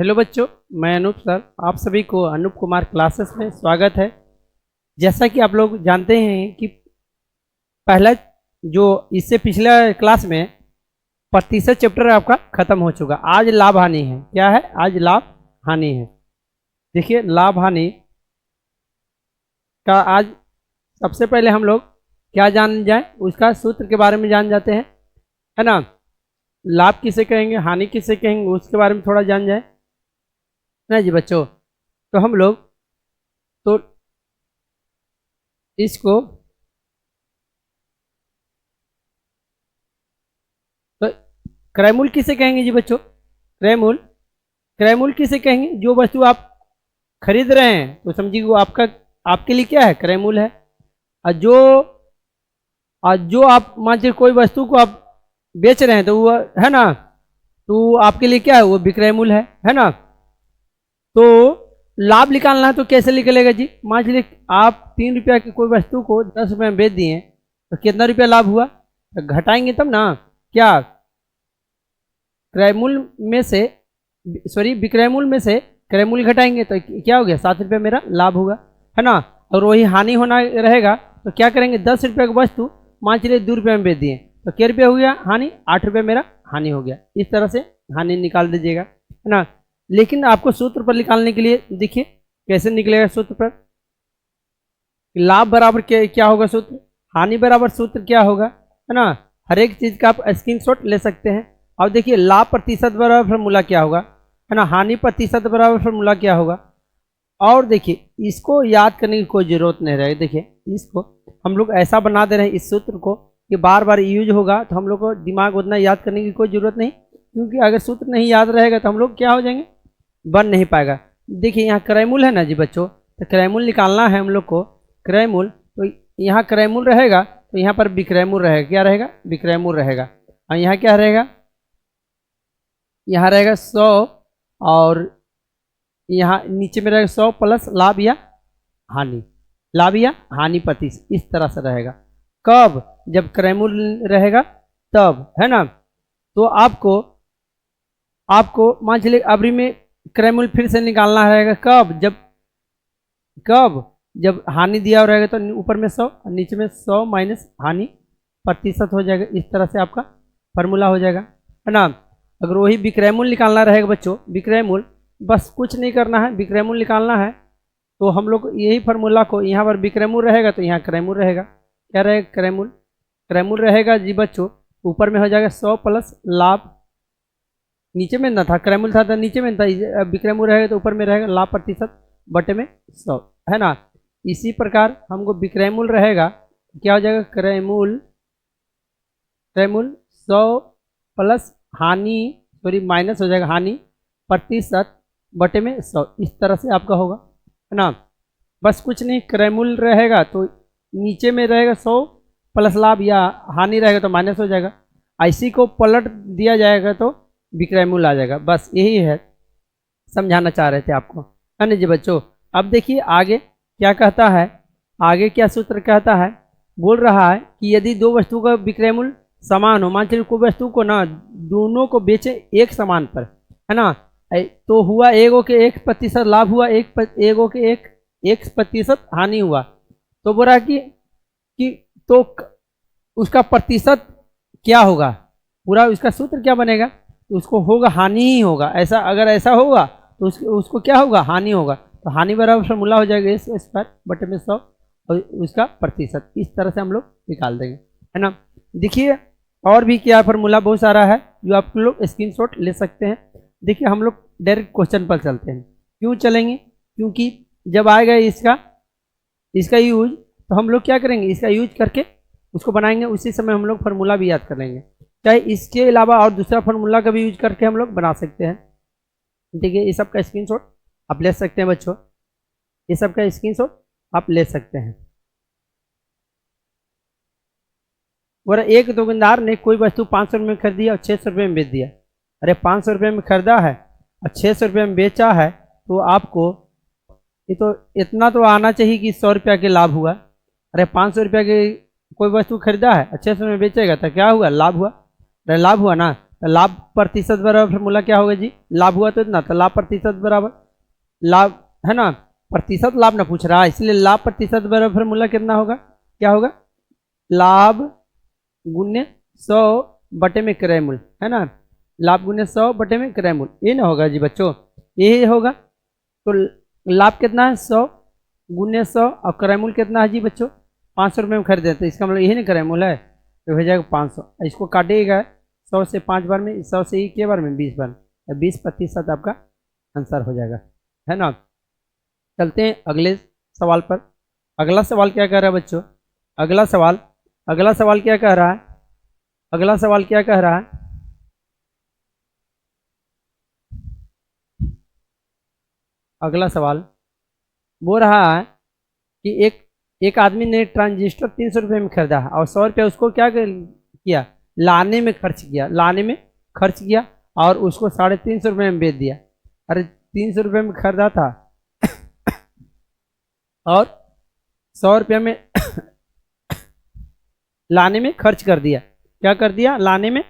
Hello बच्चों, मैं Anoop sir. आप सभी को अनूप कुमार क्लासेस में स्वागत है। जैसा कि आप लोग जानते हैं कि पहला जो इससे पिछला क्लास में प्रतिशत चैप्टर आपका खत्म हो चुका। आज लाभ हानि है। क्या है? आज लाभ हानि है। देखिए, लाभ हानि का आज सबसे पहले हम लोग क्या जान जाए, उसका सूत्र के बारे में जान जाते हैं, है ना। लाभ किसे कहेंगे, हानि किसे कहेंगे, उसके बारे में थोड़ा जान जाए ना जी बच्चों। तो हम लोग तो इसको तो क्रय मूल्य किसे कहेंगे जी बच्चों? क्रय मूल्य किसे कहेंगे? जो वस्तु आप खरीद रहे हैं तो समझिए वो आपका, आपके लिए क्या है? क्रय मूल्य है। और जो आप मान लीजिए कोई वस्तु को आप बेच रहे हैं तो वो, है ना, तो आपके लिए क्या है? वो विक्रय मूल्य है ना। तो लाभ निकालना है तो कैसे निकलेगा जी? मान लीजिए आप 3 रुपया की कोई वस्तु को 10 रुपये में बेच दिए तो कितना रुपया लाभ हुआ? तो घटाएंगे तब ना। क्या? क्रय मूल्य में से, सॉरी, विक्रय मूल्य में से क्रय मूल्य घटाएंगे तो क्या हो गया? 7 रुपये मेरा लाभ होगा, है ना। और वही हानि होना रहेगा तो क्या करेंगे? 10 रुपये की वस्तु मान चलिए 2 रुपये में बेच दिए तो क्या रुपया हो गया? हानि। 8 रुपये मेरा हानि हो गया। इस तरह से हानि निकाल दीजिएगा, है ना। लेकिन आपको सूत्र पर निकालने के लिए देखिए कैसे निकलेगा सूत्र पर। लाभ बराबर क्या होगा सूत्र, हानि बराबर सूत्र क्या होगा, है ना। हर एक चीज़ का आप स्क्रीनशॉट ले सकते हैं। अब देखिए, लाभ प्रतिशत बराबर फॉर्मूला क्या होगा, है ना। हानि प्रतिशत बराबर फॉर्मूला क्या होगा। और देखिए, इसको याद करने की कोई ज़रूरत नहीं रहेगी। देखिए, इसको हम लोग ऐसा बना दे रहे हैं इस सूत्र को कि बार बार यूज होगा तो हम लोग को दिमाग उतना याद करने की कोई ज़रूरत नहीं, क्योंकि अगर सूत्र नहीं याद रहेगा तो हम लोग क्या हो जाएंगे? बन नहीं पाएगा। देखिए, यहाँ क्रय मूल्य है ना जी बच्चों, तो क्रय मूल्य निकालना है हम लोग को। क्रय मूल्य, तो यहाँ क्रय मूल्य रहेगा तो यहाँ पर विक्रय मूल्य रहेगा। क्या रहेगा? विक्रय मूल्य रहेगा। और यहाँ क्या रहेगा? यहाँ रहेगा 100, और यहाँ नीचे में रहेगा 100 प्लस लाभ या हानि, लाभ या हानि प्रतिशत, इस तरह से रहेगा। कब? जब क्रय मूल्य रहेगा तब, है ना। तो आपको आपको मान चलिए अवधि में क्रय मूल्य फिर से निकालना रहेगा। कब? जब हानि दिया हुआ रहेगा तो ऊपर में 100 और नीचे में 100 माइनस हानि प्रतिशत हो जाएगा। इस तरह से आपका फार्मूला हो जाएगा, है ना। अगर वही विक्रय मूल्य निकालना रहेगा बच्चों, विक्रय मूल्य, बस कुछ नहीं करना है, विक्रय मूल्य निकालना है तो हम लोग यही फार्मूला को, यहाँ पर विक्रय मूल्य रहेगा तो यहाँ क्रय मूल्य रहेगा। क्या रहेगा? क्रय मूल्य रहेगा जी बच्चों, ऊपर में हो जाएगा 100 प्लस लाभ, नीचे में ना था क्रय मूल्य था तो नीचे में था, विक्रय मूल्य रहेगा तो ऊपर में रहेगा लाभ प्रतिशत बटे में 100, है ना। इसी प्रकार हमको विक्रय मूल्य रहेगा, क्या हो जाएगा? क्रय मूल्य 100 प्लस हानि, सॉरी माइनस हो जाएगा हानि प्रतिशत बटे में 100। इस तरह से आपका होगा, है ना। बस कुछ नहीं, क्रय मूल्य रहेगा तो नीचे में रहेगा 100 प्लस लाभ या हानि रहेगा तो माइनस हो जाएगा। इसी को पलट दिया जाएगा तो विक्रय मूल्य आ जाएगा। बस यही है, समझाना चाह रहे थे आपको, है ना जी बच्चों। अब देखिए आगे क्या कहता है, आगे क्या सूत्र कहता है। बोल रहा है कि यदि दो वस्तु का विक्रय मूल्य समान हो, मान चलिए कोई वस्तु को ना दोनों को बेचे एक समान पर, है ना, तो हुआ एगो के 1% लाभ हुआ, एगो के 1% हानि हुआ। तो बोल रहा है कि तो उसका प्रतिशत क्या होगा, पूरा उसका सूत्र क्या बनेगा? तो उसको होगा हानि ही होगा। ऐसा अगर ऐसा होगा तो उसको क्या होगा? हानि होगा। तो हानि बराबर फॉर्मूला हो जाएगा इस स्क्वायर बटे में 100 और उसका प्रतिशत। इस तरह से हम लोग निकाल देंगे, है ना। देखिए, और भी क्या फार्मूला बहुत सारा है जो आप लोग स्क्रीनशॉट ले सकते हैं। देखिए, हम लोग डायरेक्ट क्वेश्चन पर चलते हैं। क्यों चलेंगे? क्योंकि जब आएगा इसका यूज तो हम लोग क्या करेंगे? इसका यूज करके उसको बनाएंगे, उसी समय हम लोग फार्मूला भी याद कर लेंगे। चाहे इसके अलावा और दूसरा फार्मूला का भी यूज करके हम लोग बना सकते हैं। ठीक है, ये सब का स्क्रीनशॉट आप ले सकते हैं बच्चों, ये सब का स्क्रीनशॉट आप ले सकते हैं। और एक दुकानदार ने कोई वस्तु 500 रुपये में खरीदी और 600 रुपये में बेच दिया। अरे 500 रुपये में खरीदा है और 600 रुपये में बेचा है, तो आपको ये तो इतना तो आना चाहिए कि 100 रुपया के लाभ हुआ। अरे 500 रुपया के कोई वस्तु खरीदा है और 600 में बेचेगा तो क्या हुआ? लाभ हुआ। अरे लाभ हुआ ना। तो लाभ प्रतिशत बराबर फॉर्मूला क्या होगा जी, लाभ हुआ तो इतना, तो लाभ प्रतिशत बराबर लाभ, है ना, प्रतिशत लाभ ना पूछ रहा है, इसलिए लाभ प्रतिशत बराबर फॉर्मूला कितना होगा, क्या होगा, लाभ गुण्य 100 बटे में क्रय मूल्य, है ना, लाभ गुण्य 100 बटे में क्रय मूल्य, ये ना होगा जी बच्चों, यही होगा। तो लाभ कितना है 100 गुण्य 100 और क्रय मूल्य कितना है जी बच्चों 500 रुपये में खरीदे, तो इसका मतलब यही ना क्रय मूल्य है, तो हो जाएगा 500, इसको काटिएगा 100 से 5 बार में, 100 से के बार में 20 बार, 20% आपका आंसर हो जाएगा, है ना। चलते हैं अगले सवाल पर। अगला सवाल क्या कह रहा है बच्चों, अगला सवाल क्या कह रहा है, अगला सवाल क्या कह रहा है, अगला सवाल बोल रहा है कि एक आदमी ने ट्रांजिस्टर 300 रुपये में खरीदा है और 100 रुपये उसको क्या किया, लाने में खर्च किया और उसको 350 रुपये में बेच दिया। अरे 300 रुपये में खरीदा था और 100 रुपये में लाने में खर्च कर दिया, क्या कर दिया, लाने में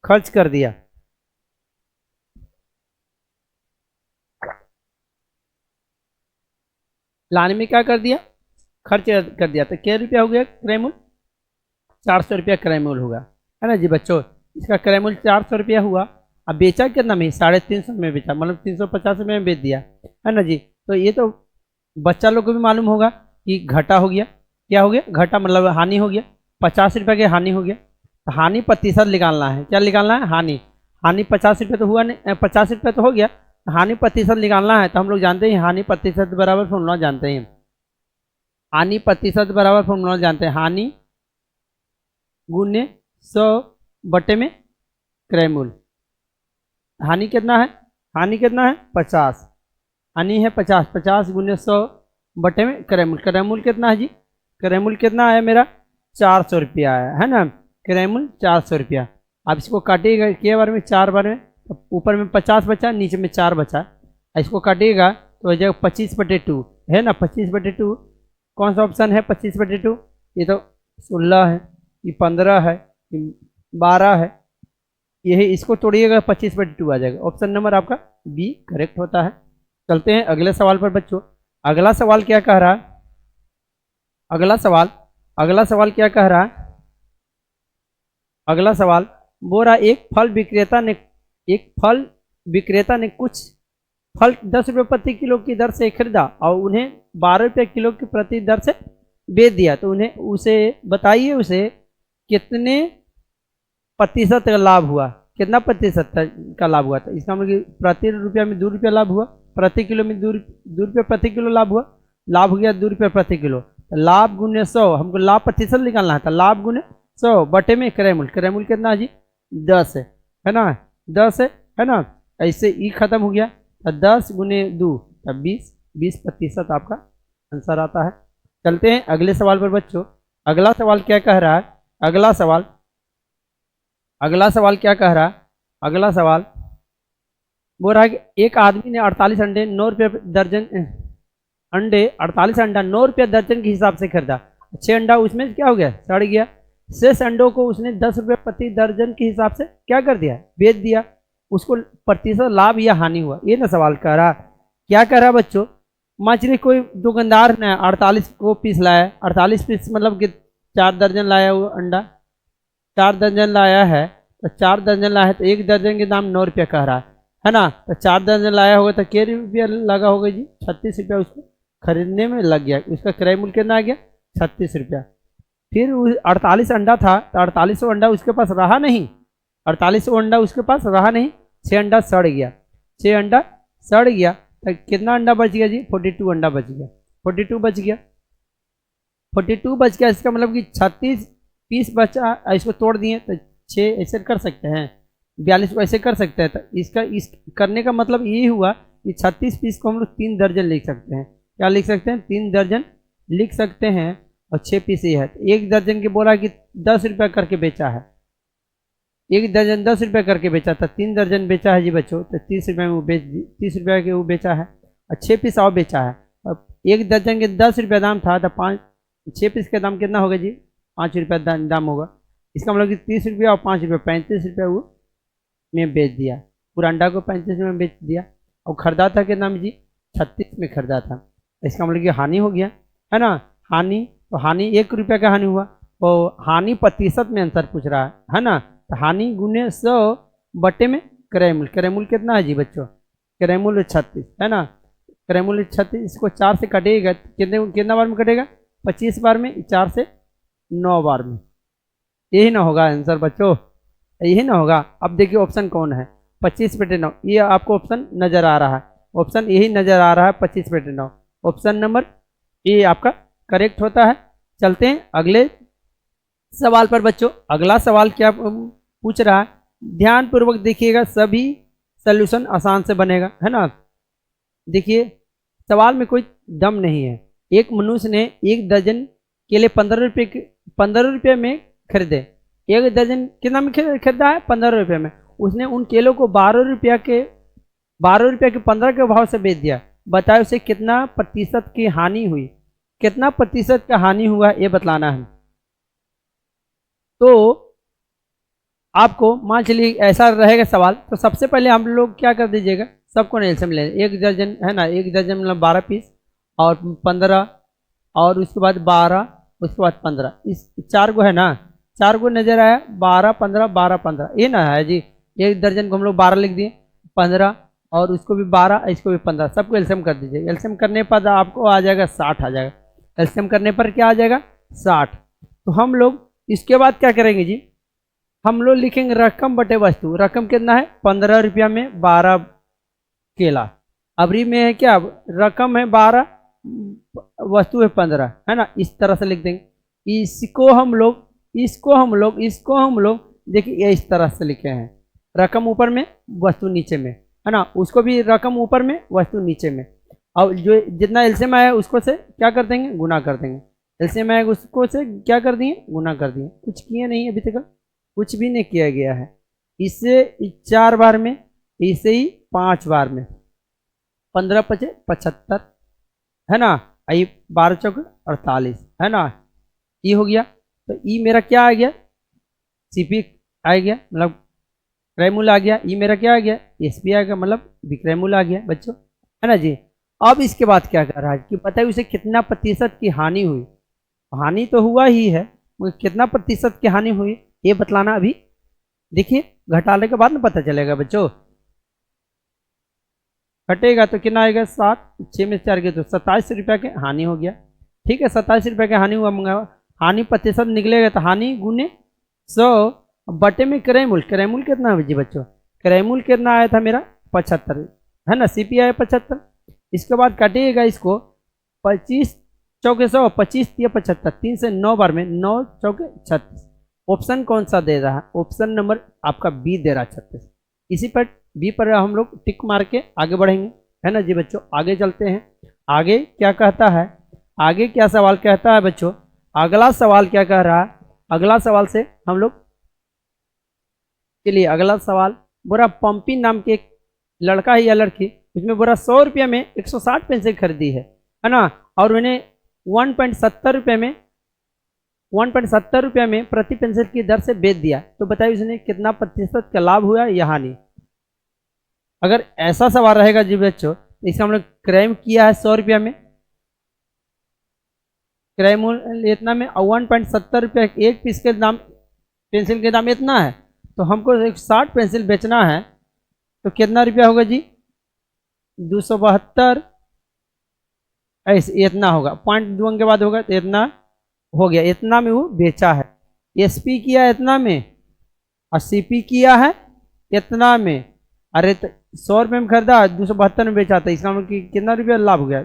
खर्च कर दिया। लाने में क्या कर दिया, खर्च कर दिया, तो क्या रुपया हो गया क्रय मूल्य, 400 रुपया क्रय मूल्य होगा, है ना जी बच्चों। इसका क्रय मूल्य 400 रुपया हुआ, अब बेचा कितना में, 350 में बेचा, मतलब 350 रुपये में बेच दिया, है ना जी। तो ये तो बच्चा लोग को भी मालूम होगा कि घाटा हो गया, क्या हो गया, घाटा मतलब हानि हो गया, 50 रुपये की हानि हो गया। तो हानि प्रतिशत निकालना है, क्या निकालना है, हानि, हानि 50 रुपये तो हुआ नहीं, 50 रुपये तो हो गया, हानि प्रतिशत निकालना है। तो हम लोग जानते हैं हानि प्रतिशत बराबर फॉर्मूला जानते हैं, हानि प्रतिशत बराबर फॉर्मूला जानते हैं, हानि गुण्य 100 बटे में क्रय मूल्य। हानि कितना है, हानि कितना है 50, हानि है 50, 50 गुण्य 100 बटे में क्रय मूल्य, क्रय मूल्य कितना है जी, क्रय मूल्य कितना है मेरा 400 रुपया है ना, क्रय मूल्य 400 रुपया। अब इसको काटिएगा के बार में, 4 बार में, तो ऊपर में 50 बचा, नीचे में 4 बचा, इसको काटिएगा तो हो जाएगा 25/2, है ना, 25/2, कौन सा ऑप्शन है 25/2, ये तो 16 है, ये 15 है, ये 12 है, यही इसको तोड़िएगा 25/2 आ जाएगा, ऑप्शन नंबर आपका बी करेक्ट होता है। चलते हैं अगले सवाल पर बच्चों। अगला सवाल क्या कह रहा है, अगला सवाल क्या कह रहा है, अगला सवाल बोल रहा एक फल विक्रेता ने कुछ फल 10 रुपये प्रति किलो की दर से खरीदा और उन्हें 12 रुपये किलो की प्रति दर से बेच दिया, तो उसे बताइए उसे कितने प्रतिशत का लाभ हुआ, कितना प्रतिशत का लाभ हुआ। तो इसका मतलब प्रति रुपया में 2 रुपया लाभ हुआ, प्रति किलो में 2 रुपये प्रति किलो लाभ हुआ, लाभ हो गया 2 रुपये प्रति किलो। तो लाभ गुण्य 100, हमको लाभ प्रतिशत निकालना है, तो लाभ गुण्य 100 बटे में क्रय मूल्य, क्रय मूल्य कितना है जी 10 है ना, 10 है ना, ऐसे ई खत्म हो गया, तो 10 गुने 2 तो 20% आपका आंसर आता है। चलते हैं अगले सवाल पर बच्चों। अगला सवाल क्या कह रहा है, अगला सवाल क्या कह रहा है, अगला सवाल बोल रहा है कि एक आदमी ने 48 अंडे 9 रुपये दर्जन, 48 अंडा 9 रुपये दर्जन के हिसाब से खरीदा, 6 अंडा उसमें क्या हो गया, सड़ गया, शेष अंडों को उसने 10 रुपये प्रति दर्जन के हिसाब से क्या कर दिया, बेच दिया, उसको प्रतिशत लाभ या हानि हुआ, ये ना सवाल कह रहा। क्या कह रहा बच्चों, मान चलिए कोई दुकानदार ने 48 को पीस लाया, 48 पीस मतलब कि 4 दर्जन लाया, वो अंडा 4 दर्जन लाया है, तो 4 दर्जन लाया है, तो 1 दर्जन के दाम 9 रुपया कह रहा है ना, तो 4 दर्जन लाया होगा तो क्या रुपया लगा होगा जी 36 रुपया उसको खरीदने में लग गया, उसका क्रय मूल्य कितना आ गया 36 रुपया। फिर 48 अंडा था, तो 48 अंडा उसके पास रहा नहीं, 48 अंडा उसके पास रहा नहीं, 6 अंडा सड़ गया, 6 अंडा सड़ गया, तो कितना अंडा बच गया जी 42 अंडा बच गया, 42 बच गया, 42 बच गया, इसका मतलब कि 36 पीस बचा, इसको तोड़ दिए तो 6 ऐसे कर सकते हैं, 42 को ऐसे कर सकते हैं, तो इसका इस करने का मतलब यही हुआ कि 36 पीस को हम लोग 3 दर्जन लिख सकते हैं, क्या लिख सकते हैं 3 दर्जन लिख सकते हैं, और 6 पीस ये है, तो 1 दर्जन के बोला कि 10 रुपया करके बेचा है, 1 दर्जन 10 रुपया करके बेचा था, 3 दर्जन बेचा है जी बच्चों, तो 30 रुपये में वो 30 रुपया के वो बेचा है, और 6 पीस और बेचा है, अब 1 दर्जन के 10 रुपया दाम था, तो 6 पीस का दाम कितना होगा जी 5 रुपया दाम होगा, इसका मतलब कि 30 रुपया और 5 रुपया 35 रुपया वो में बेच दिया, पूरा अंडा को 35 में बेच दिया, और खरीदा था कितना में जी, 36 में खरीदा था। इसका मतलब कि हानि हो गया, है ना। हानि, तो हानि 1 रुपये का हानि हुआ, तो हानि प्रतिशत में आंसर पूछ रहा है ना। तो हानि गुने 100 बटे में क्रय मूल्य, क्रय मूल्य कितना है जी बच्चों, क्रय मूल्य 36 है ना। क्रय मूल्य 36, इसको 4 से कटेगा, कितना बार में कटेगा, 25 बार में, 4 से 9 बार में। यही ना होगा आंसर बच्चों, यही ना होगा। अब देखिए ऑप्शन कौन है, 25/9, ये आपको ऑप्शन नजर आ रहा है, ऑप्शन यही नजर आ रहा है 25/9, ऑप्शन नंबर ए आपका करेक्ट होता है। चलते हैं अगले सवाल पर बच्चों। अगला सवाल क्या पूछ रहा है, ध्यान पूर्वक देखिएगा, सभी सॉल्यूशन आसान से बनेगा, है ना। देखिए सवाल में कोई दम नहीं है। एक मनुष्य ने 1 दर्जन केले 15 रुपये में खरीदे, 1 दर्जन कितना में खरीदा है, 15 रुपये में। उसने उन केलों को 12 रुपये के 15 के भाव से बेच दिया। बताए उसे कितना प्रतिशत की हानि हुई, कितना प्रतिशत का हानि हुआ ये बतलाना है। तो आपको मान चलिए ऐसा रहेगा सवाल, तो सबसे पहले हम लोग क्या कर दीजिएगा, सबको एलसीएम ले, 1 दर्जन है ना, 1 दर्जन मतलब 12 पीस, और 15, और उसके बाद 12, उसके बाद 15, इस 4 को है ना, 4 को नजर आया, 12 15 12 15, ये ना है जी। 1 दर्जन को हम लोग 12 लिख दिए, 15 और उसको भी 12, इसको भी 15, सबको एलसीएम कर दीजिए। एलसीएम करने पर आपको आ जाएगा 60 आ जाएगा, एलसीएम करने पर क्या आ जाएगा 60। तो हम लोग इसके बाद क्या करेंगे जी, हम लोग लिखेंगे रकम बटे वस्तु। रकम कितना है, 15 रुपया में 12 केला। अबरी में है क्या, रकम है 12, वस्तु है 15, है ना। इस तरह से लिख देंगे। इसको हम लोग देखिए इस तरह से लिखे हैं, रकम ऊपर में वस्तु नीचे में, है ना। उसको भी रकम ऊपर में वस्तु नीचे में, और जो जितना एलसीएम आया उसको से क्या कर देंगे, गुना कर देंगे। एलसीएम आया उसको से क्या कर दिए, गुना कर दिए। कुछ किए नहीं अभी तक, कुछ भी नहीं किया गया है। इससे 4 बार में, इसे ही 5 बार में, 15 पचे 75, है ना। आई 12 चौक 48, है ना। ये हो गया, तो ई मेरा क्या आ गया, सीपी आ गया, मतलब क्रय मूल्य आ गया। ई मेरा क्या आ गया, एसपी आ गया, मतलब विक्रय मूल्य आ गया बच्चों, है ना जी। अब इसके बाद क्या कर रहा है कि पता है उसे कितना प्रतिशत की हानि हुई। हानि तो हुआ ही है, मगर कितना प्रतिशत की हानि हुई ये बतलाना अभी। देखिए घटाने के बाद ना पता चलेगा बच्चों। घटेगा तो कितना आएगा, 7, 6 में 4 गए तो 27 रुपये के हानि हो गया। ठीक है, 27 रुपये का हानि हुआ, मंगा हानि प्रतिशत निकलेगा तो हानि गुने 100 बटे में क्रय मूल्य। क्रय मूल्य कितना है जी बच्चों, क्रय मूल्य कितना आया था मेरा 75, है ना। सीपी आया 75। इसके बाद काटिएगा इसको, 25 चौके 100, 25 या 75, 3 से 9 बार में, 9 चौके 36। ऑप्शन कौन सा दे रहा है, ऑप्शन नंबर आपका बी दे रहा है 36। इसी पर बी पर हम लोग टिक मार के आगे बढ़ेंगे, है ना जी बच्चों। आगे चलते हैं, आगे क्या कहता है, आगे क्या सवाल कहता है बच्चों। अगला सवाल क्या कह रहा है, अगला सवाल से हम लोग चलिए अगला सवाल। बोरा पंपी नाम के एक लड़का है या लड़की, उसमें बोरा 100 रुपये में 160 पेंसिल खरीदी है ना। और उन्हें 1.70 रुपये में प्रति पेंसिल की दर से बेच दिया। तो बताइए उसने कितना प्रतिशत का लाभ हुआ या हानि। अगर ऐसा सवाल रहेगा जी बच्चों, तो इसका हम लोग क्रय किया है 100 रुपया में, क्रय मूल्य इतना में, और 1.70 रुपये एक पीस के दाम, पेंसिल के दाम इतना है, तो हमको 160 पेंसिल बेचना है, तो कितना रुपया होगा जी, 272, ऐसे इतना होगा, पॉइंट 2 के बाद होगा, तो इतना हो गया। इतना में वो बेचा है। एसपी किया इतना में, और सीपी किया है इतना में। अरे तो 100 रुपये में खरीदा, 272 में बेचा था, इसका मतलब कि कितना रुपया लाभ हो गया,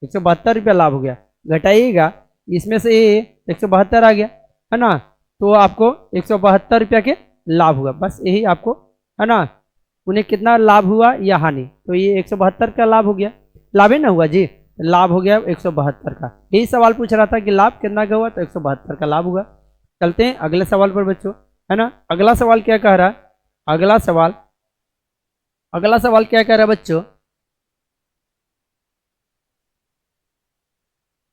172 रुपया लाभ हो गया। घटाइएगा इसमें से ये 172 आ गया, है ना। तो आपको 172 रुपया के लाभ हुआ, बस यही आपको, है ना। उन्हें कितना लाभ हुआ या हानि, तो ये 172 का लाभ हो गया, लाभ ही ना हुआ जी, लाभ हो गया 172 का। यही सवाल पूछ रहा था कि लाभ कितना का हुआ, तो 172 का लाभ हुआ। चलते हैं अगले सवाल पर बच्चों, है ना। अगला सवाल क्या कह रहा है, अगला सवाल क्या कह रहा है बच्चों,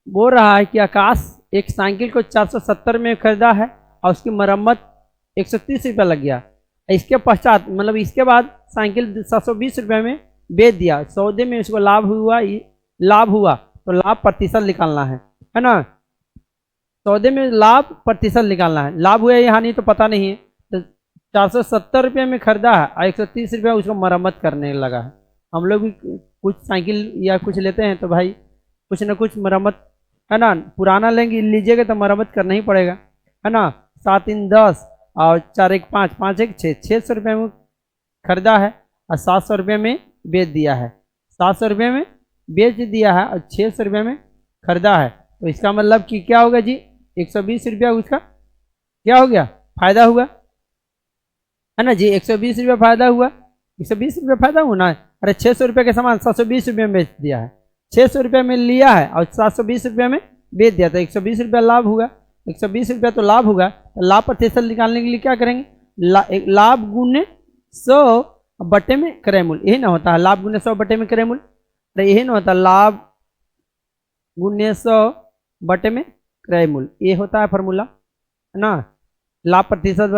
बोल रहा है कि आकाश एक साइकिल को 470 में खरीदा है और उसकी मरम्मत 130 रुपया लग गया। इसके पश्चात मतलब इसके बाद साइकिल 720 रुपये में बेच दिया, सौदे में उसको लाभ हुआ तो लाभ प्रतिशत निकालना है ना। सौदे में लाभ प्रतिशत निकालना है, लाभ हुआ या हानि तो पता नहीं है। तो 470 रुपये में खरीदा है और 130 रुपये उसको मरम्मत करने लगा है। हम लोग भी कुछ साइकिल या कुछ लेते हैं तो भाई कुछ ना कुछ मरम्मत, है ना, पुराना लेंगे लीजिएगा तो मरम्मत करना ही पड़ेगा, है ना। 7 3 10 और 4 1 5 5 1 6, 600 रुपये में खरीदा है और 700 रुपये में बेच दिया है। 700 रुपये में बेच दिया है और 600 रुपये में खरीदा है। तो इसका मतलब कि क्या होगा जी, 120 रुपया उसका क्या हो गया, फायदा हुआ, है ना जी। 120 रुपया फायदा हुआ, 120 रुपया फायदा हुआ ना। अरे 600 रुपये के सामान 720 रुपये में बेच दिया है, 600 रुपये में लिया है और 720 रुपये में बेच दिया, तो 120 रुपया लाभ हुआ। 120 रुपया तो लाभ होगा, तो लाभ प्रतिशत निकालने के लिए क्या करेंगे, लाभ गुने 100 बटे में क्रय मूल्य, यही ना होता है, लाभ गुने 100 बटे में क्रय मूल्य। तो यही ना होता, लाभ गुने 100 बटे में क्रय मूल्य, ये होता है फॉर्मूला, है ना। लाभ प्रतिशत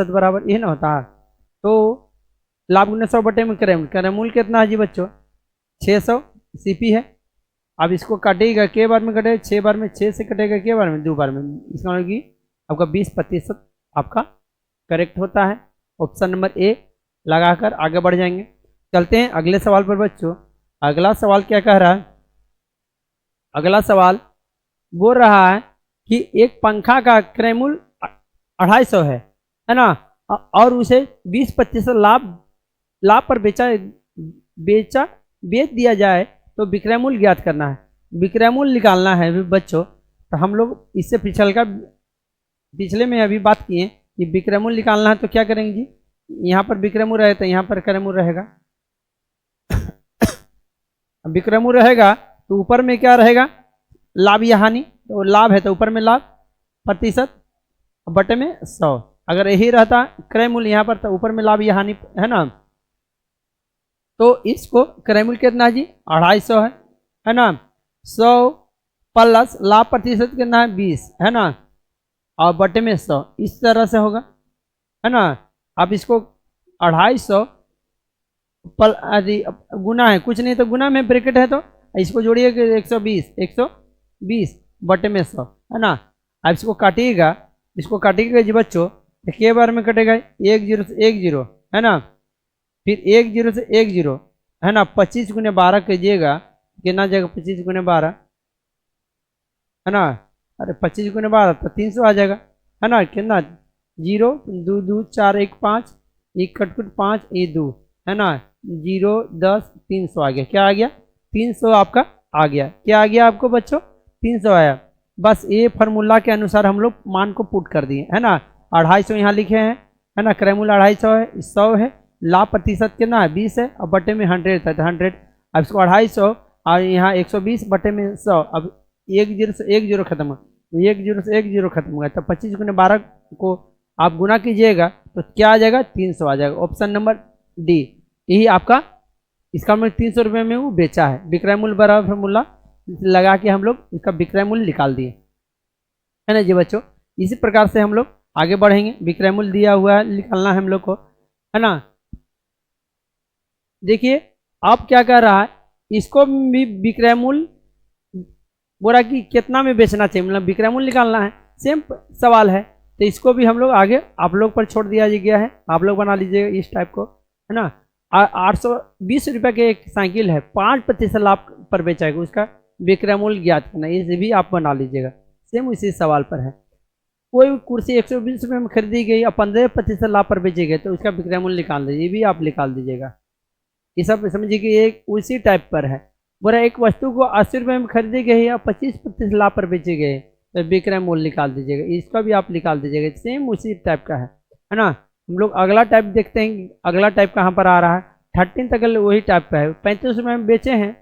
बराबर यही ना होता है। तो लाभ गुने 100 बटे में क्रय मूल्य कितना है जी बच्चों, 600 सीपी है। अब इसको काटेगा के बार में कटेगा, 6 बार में, 6 से कटेगा के बार में, 2 बार में। इसका मतलब कि आपका 20% आपका करेक्ट होता है। ऑप्शन नंबर ए लगाकर आगे बढ़ जाएंगे। चलते हैं अगले सवाल पर बच्चों। अगला सवाल क्या कह रहा है, अगला सवाल बोल रहा है कि एक पंखा का क्रय मूल्य 250 है ना, और उसे 20% लाभ पर बेच दिया जाए तो विक्रय मूल्य ज्ञात करना है। विक्रय मूल्य निकालना है बच्चों। तो हम लोग इससे पिछले में अभी बात किए कि विक्रय मूल्य निकालना है तो क्या करेंगे जी, यहाँ पर विक्रय मूल्य रहे तो यहाँ पर क्रय मूल्य रहेगा। विक्रय मूल्य रहेगा तो ऊपर में क्या रहेगा, लाभ या हानि, तो लाभ है तो ऊपर में लाभ प्रतिशत बटे में 100। अगर यही रहता क्रय मूल्य यहाँ पर तो ऊपर में लाभ या हानि, है ना। तो इसको क्रय मूल्य कितना है जी, 250 है ना। 100 प्लस लाभ प्रतिशत कितना है 20, है ना, और बटे में 100, इस तरह से होगा, है ना। आप इसको 250 गुना है, कुछ नहीं तो गुना में ब्रैकेट है तो इसको जोड़िए 120 बटे में 100, है ना। अब इसको काटिएगा जी बच्चों, के बार में कटेगा 1 0 से 1 0, है ना, फिर 1 0 से 1 0, है ना। 25 गुने 12 कीजिएगा, कितना जाएगा 25 गुने 12, है ना। अरे 25 गुने 12 तो 300 आ जाएगा, है ना। कितना 0 2 2 4 1 5, 1 कट 5 ये 2, है ना, 0 10 300 आ गया। क्या आ गया, 300 आपका आ गया। क्या आ गया आपको बच्चों, 300 आया। बस ये फार्मूला के अनुसार हम लोग मान को पुट कर दिए, है ना। 250 यहाँ लिखे हैं, है ना, क्रय मूल्य 250 है, 100 है, लाभ प्रतिशत कितना है 20 है, और बटे में 100 था तो 100। अब इसको 250 और यहाँ 120 बटे में 100, अब 1 0 से 1 0 खत्म, 1 0 से 1 0 खत्म हुआ, तो 25 गुने 12 को आप गुना कीजिएगा तो क्या आ जाएगा, 300 आ जाएगा। ऑप्शन नंबर डी यही आपका, इसका मतलब 300 रुपये में वो बेचा है। विक्रय मूल्य बराबर फार्मूला लगा के हम लोग इसका विक्रय मूल्य निकाल दिए, है ना जी बच्चों। इसी प्रकार से हम लोग आगे बढ़ेंगे। विक्रय मूल्य दिया हुआ है, निकालना है हम लोग को, है ना। देखिए अब क्या कर रहा है, इसको भी विक्रय मूल्य बोला कि कितना में बेचना चाहिए, मतलब विक्रय मूल्य निकालना है, सेम सवाल है। तो इसको भी हम लोग आगे आप लोग पर छोड़ दिया गया है, आप लोग बना लीजिएगा इस टाइप को, है ना। 820 रुपये के एक साइकिल है, 5% लाभ पर बेचाएगा, उसका विक्रय मूल्य ज्ञात करना, इसे भी आप बना लीजिएगा, सेम उसी सवाल पर है। कोई कुर्सी 120 रुपये में खरीदी गई और 15% लाभ पर बेची गई तो उसका विक्रय मूल्य निकाल दीजिए, ये भी आप निकाल दीजिएगा। ये सब समझिए कि एक उसी टाइप पर है। बोला एक वस्तु को 80 रुपये में खरीदी गई या 25% लाभ पर बेची गई तो विक्रय मूल्य निकाल दीजिएगा, इसका भी आप निकाल दीजिएगा, सेम उसी टाइप का है ना। हम लोग अगला टाइप देखते हैं, अगला टाइप कहाँ पर आ रहा है, 13 तक वही टाइप का है। 35 रुपये में बेचे हैं,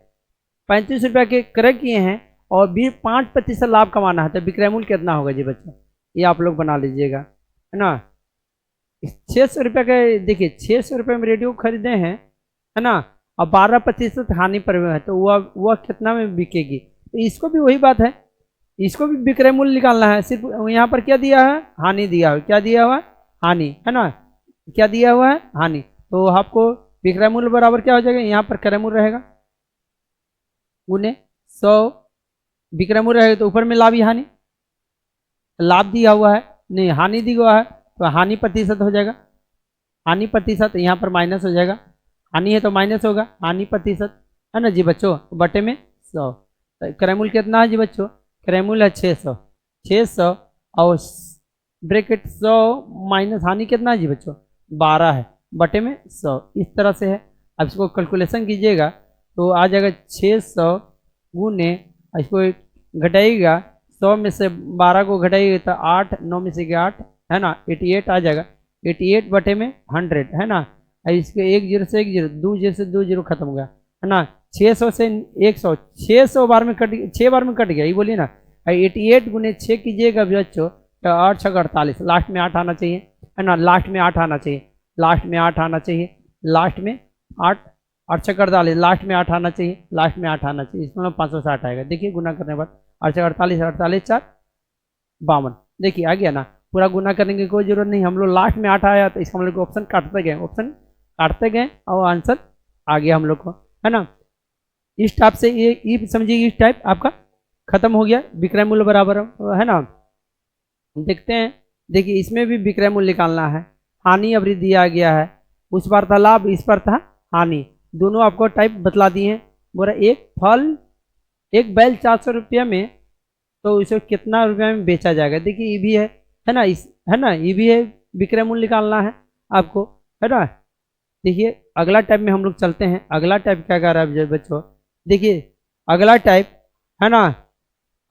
35 रुपये के क्रय किए हैं और 5% लाभ कमाना है तो विक्रय मूल्य कितना होगा जी बच्चों, ये आप लोग बना लीजिएगा, है ना। 600 रुपये के, देखिए 600 रुपये में रेडियो खरीदे हैं, है ना, और 12% हानि पर है तो वह कितना में बिकेगी। तो इसको भी वही बात है, इसको भी विक्रय मूल्य निकालना है। सिर्फ यहाँ पर क्या दिया है, हानि दिया है, क्या दिया हुआ हानि, है ना। क्या दिया हुआ है, हानि। तो आपको विक्रय मूल्य बराबर क्या हो जाएगा, यहाँ पर क्रय मूल्य रहेगा गुने 100, विक्रय मूल्य रहेगा तो ऊपर में लाभ ही हानि, लाभ दिया हुआ है नहीं हानि दिया हुआ है, तो हानि प्रतिशत हो जाएगा, हानि प्रतिशत यहाँ पर माइनस हो जाएगा, हानि है तो माइनस होगा, हानि प्रतिशत है ना जी बच्चों, बटे में 100। क्रय मूल्य कितना है जी बच्चों, क्रय मूल्य है 600, 600 और ब्रैकेट 100 माइनस हानि कितना है जी बच्चों 12 है, बटे में 100, इस तरह से है। अब इसको कैलकुलेशन कीजिएगा तो आ जाएगा 600 गुने, इसको घटाइएगा 100 में से 12 को घटाइएगा तो 8, 9 में से 8 है ना 88 आ जाएगा, 88 बटे में 100 है ना। इसके एक जीरो से एक जीरो, दो जीरो से दो जीरो खत्म हो गया है ना, 600 से 100, 600 बार में कट, 6 बार में कट गया, ये बोलिए ना। 88 गुने 6 कीजिएगा बच्चों तो 8 6 48, लास्ट में 8 आना चाहिए है ना, लास्ट में 8 आना चाहिए, लास्ट में 8 आना चाहिए, लास्ट में 8, 8 6 48, लास्ट में 8 आना चाहिए, लास्ट में 8 आना चाहिए, इसमें 560 आएगा। देखिए गुना करने के बाद 8 6 48, 48 4 52, देखिए आ गया ना। पूरा गुना करने की कोई जरूरत नहीं, हम लोग लास्ट में 8 आया तो इसका हम लोग ऑप्शन काटते गए, ऑप्शन काटते गए और आंसर आ गया हम लोग को है ना। इस टाइप से ये समझिए, इस टाइप आपका खत्म हो गया, विक्रय मूल्य बराबर है ना। देखते हैं, देखिए इसमें भी विक्रय मूल्य निकालना है, हानि अभी दिया गया है, उस बार था लाभ, इस पर था हानि, दोनों आपको टाइप बतला दिए हैं। बोला एक फल, एक बैल 400 रुपया में, तो इसे कितना रुपया में बेचा जाएगा, देखिए ये भी है ना, इस है ना, ये भी है विक्रय मूल्य निकालना है आपको है ना। देखिए अगला टाइप में हम लोग चलते हैं, अगला टाइप क्या कह रहा है बच्चों, देखिए अगला टाइप है ना,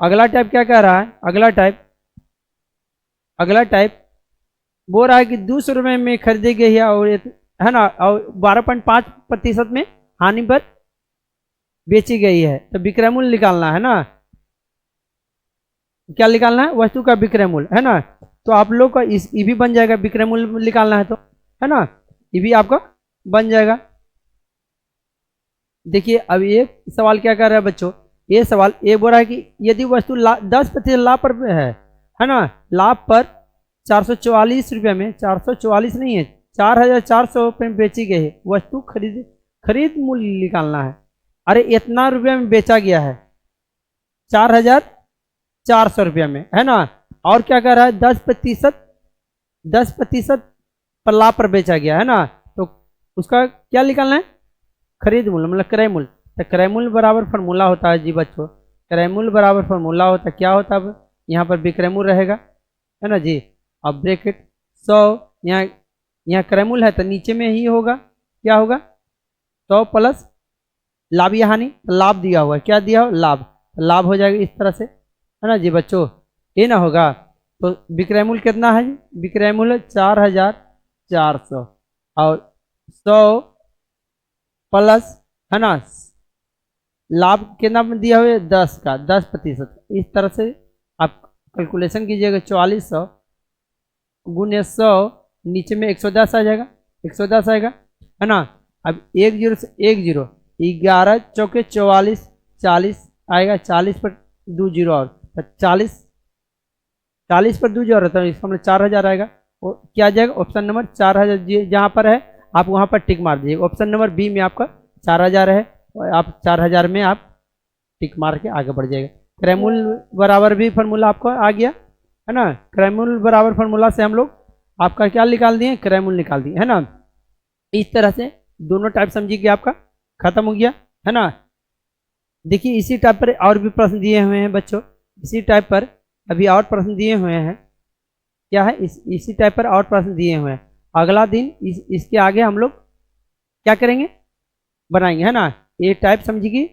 अगला टाइप क्या कह रहा है, अगला टाइप बोल रहा है कि 200 रुपये में खरीदी गई है और है ना, और 12.5% में हानि पर बेची गई है, तो विक्रय मूल्य निकालना है ना, क्या निकालना है, वस्तु का विक्रय मूल्य है ना। तो आप लोग का इस ये भी बन जाएगा, विक्रय मूल्य निकालना है तो है ना, ये भी आपका बन जाएगा। देखिए अब ये सवाल क्या कर रहा है बच्चों, ये सवाल ये बोल रहा है कि यदि वस्तु 10% लाभ पर है ना, लाभ पर 444 रुपये में, 444 नहीं है 4400 रुपये में बेची गई है वस्तु, खरीद मूल्य निकालना है। अरे इतना रुपये में बेचा गया है 4400 रुपये में है ना, और क्या कह रहा है 10% पर लाभ पर बेचा गया है ना, तो उसका क्या निकालना है, खरीद मूल्य मतलब क्रय मूल्य। तो क्रय मूल्य बराबर फॉर्मूला होता है जी बच्चों, क्रय मूल्य बराबर फॉर्मूला होता है, क्या होता है, अब यहाँ पर विक्रय मूल्य रहेगा है ना जी, अब ब्रैकेट 100, यहाँ क्रय मूल्य है तो नीचे में ही होगा, क्या होगा 100 प्लस लाभ या हानि, लाभ दिया हुआ है, क्या दिया हो लाभ, लाभ हो जाएगा इस तरह से है ना जी बच्चों, ये ना होगा। तो विक्रय मूल्य कितना है जी, विक्रय मूल्य 4400 और 100 प्लस है ना, लाभ कितना दिया हुआ है 10 का 10%, इस तरह से आप कैलकुलेशन कीजिएगा, 4400 गुने 100, नीचे में 110 आ जाएगा, 110 आएगा है ना। अब एक जीरो से एक जीरो, 11 चौके 44, 40 आएगा, 40 पर 2 जीरो और 40, 40 पर 2 जीरो, तो इसका मतलब 4000 आएगा, वो क्या आ जाएगा ऑप्शन नंबर 4000 जहाँ पर है आप वहाँ पर टिक मार दीजिएगा, ऑप्शन नंबर बी में आपका 4000 है, और आप 4000 में आप टिक मार के आगे बढ़ जाएगा। क्रय मूल्य बराबर भी फार्मूला आपको आ गया है ना, क्रय मूल्य बराबर फार्मूला से हम लोग आपका क्या निकाल दिए, क्रय मूल्य निकाल दिए है ना। इस तरह से दोनों टाइप समझिए कि आपका खत्म हो गया है ना। देखिए इसी टाइप पर और भी प्रश्न दिए हुए हैं बच्चों, इसी टाइप पर अभी और प्रश्न दिए हुए हैं, क्या है इसी टाइप पर और प्रश्न दिए हुए हैं। अगला दिन इसके आगे हम लोग क्या करेंगे, बनाएंगे है ना। ये टाइप समझिए कि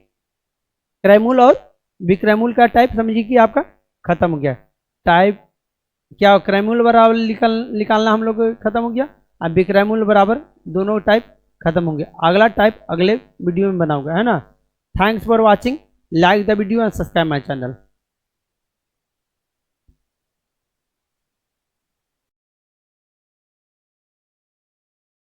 क्रय मूल्य और विक्रय मूल्य का टाइप समझिए कि आपका खत्म हो गया। टाइप क्या क्रय मूल्य बराबर निकालना हम लोग खत्म हो गया, अब विक्रय मूल्य बराबर दोनों टाइप खत्म होंगे। अगला टाइप अगले वीडियो में बनाऊंगा है ना। Thanks for watching, like the video and subscribe my channel.